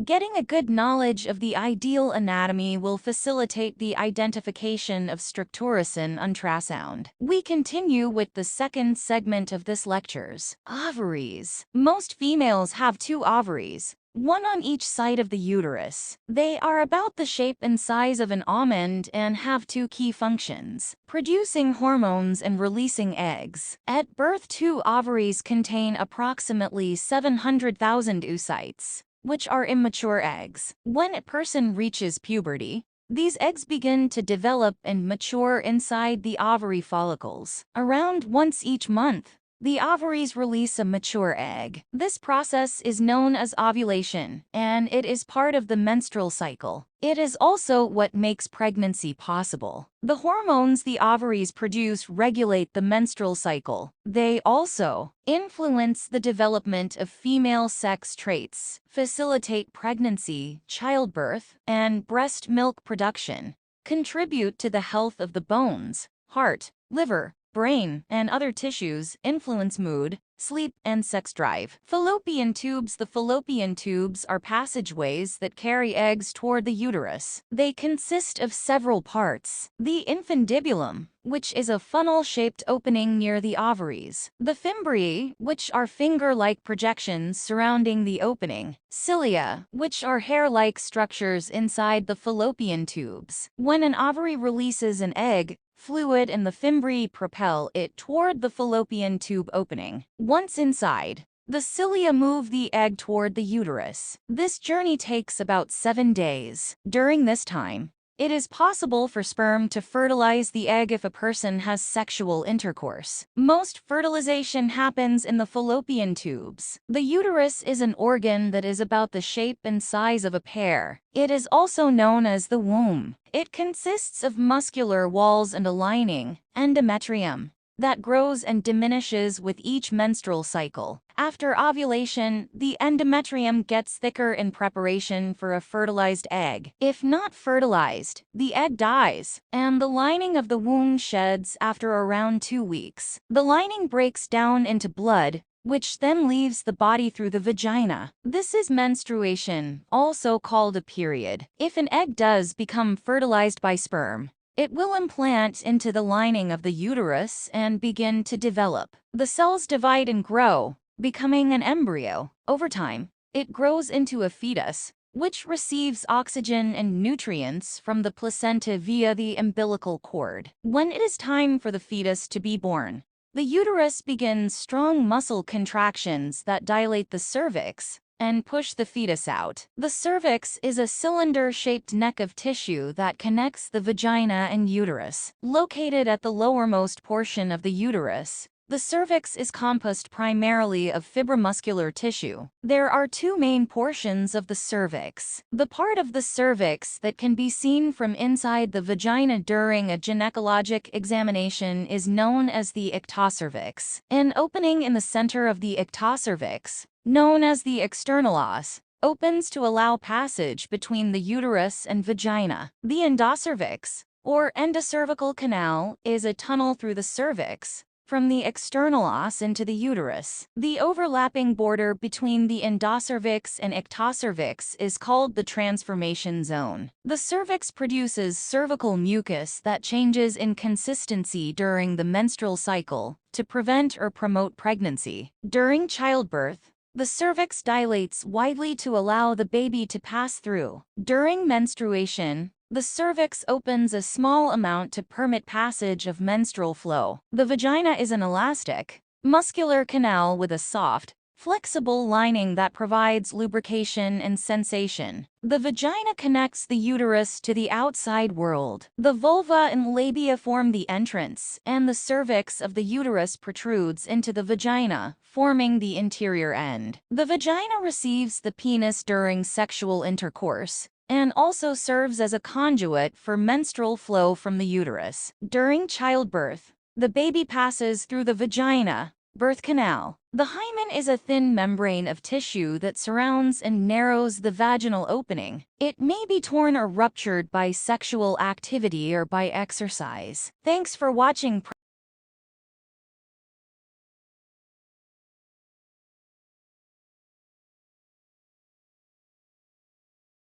Getting a good knowledge of the ideal anatomy will facilitate the identification of structures in ultrasound. We continue with the second segment of this lectures. Ovaries. Most females have two ovaries, one on each side of the uterus. They are about the shape and size of an almond and have two key functions: producing hormones and releasing eggs. At birth, two ovaries contain approximately 700,000 oocytes, which are immature eggs. When a person reaches puberty, these eggs begin to develop and mature inside the ovary follicles. Around once each month, the ovaries release a mature egg. This process is known as ovulation, and it is part of the menstrual cycle. It is also what makes pregnancy possible. The hormones the ovaries produce regulate the menstrual cycle. They also influence the development of female sex traits, facilitate pregnancy, childbirth, and breast milk production, contribute to the health of the bones, heart, liver, brain, and other tissues, influence mood, sleep, and sex drive. Fallopian tubes. The fallopian tubes are passageways that carry eggs toward the uterus. They consist of several parts: the infundibulum, which is a funnel-shaped opening near the ovaries; the fimbriae, which are finger-like projections surrounding the opening; cilia, which are hair-like structures inside the fallopian tubes. When an ovary releases an egg, fluid in the fimbriae propel it toward the fallopian tube opening. Once inside, the cilia move the egg toward the uterus. This journey takes about 7 days. During this time, it is possible for sperm to fertilize the egg if a person has sexual intercourse. Most fertilization happens in the fallopian tubes. The uterus is an organ that is about the shape and size of a pear. It is also known as the womb. It consists of muscular walls and a lining, endometrium, that grows and diminishes with each menstrual cycle. After ovulation, the endometrium gets thicker in preparation for a fertilized egg. If not fertilized, the egg dies, and the lining of the womb sheds after around 2 weeks. The lining breaks down into blood, which then leaves the body through the vagina. This is menstruation, also called a period. If an egg does become fertilized by sperm, it will implant into the lining of the uterus and begin to develop. The cells divide and grow, becoming an embryo. Over time, it grows into a fetus, which receives oxygen and nutrients from the placenta via the umbilical cord. When it is time for the fetus to be born, the uterus begins strong muscle contractions that dilate the cervix and push the fetus out. The cervix is a cylinder-shaped neck of tissue that connects the vagina and uterus. Located at the lowermost portion of the uterus, the cervix is composed primarily of fibromuscular tissue. There are 2 main portions of the cervix. The part of the cervix that can be seen from inside the vagina during a gynecologic examination is known as the ectocervix. An opening in the center of the ectocervix, known as the external os, opens to allow passage between the uterus and vagina. The endocervix, or endocervical canal, is a tunnel through the cervix from the external os into the uterus. The overlapping border between the endocervix and ectocervix is called the transformation zone. The cervix produces cervical mucus that changes in consistency during the menstrual cycle to prevent or promote pregnancy. During childbirth, the cervix dilates widely to allow the baby to pass through. During menstruation, the cervix opens a small amount to permit passage of menstrual flow. The vagina is an elastic, muscular canal with a soft, flexible lining that provides lubrication and sensation. The vagina connects the uterus to the outside world. The vulva and labia form the entrance, and the cervix of the uterus protrudes into the vagina, forming the interior end. The vagina receives the penis during sexual intercourse, and also serves as a conduit for menstrual flow from the uterus. During childbirth, the baby passes through the vagina, birth canal. The hymen is a thin membrane of tissue that surrounds and narrows the vaginal opening. It may be torn or ruptured by sexual activity or by exercise. Thanks for watching.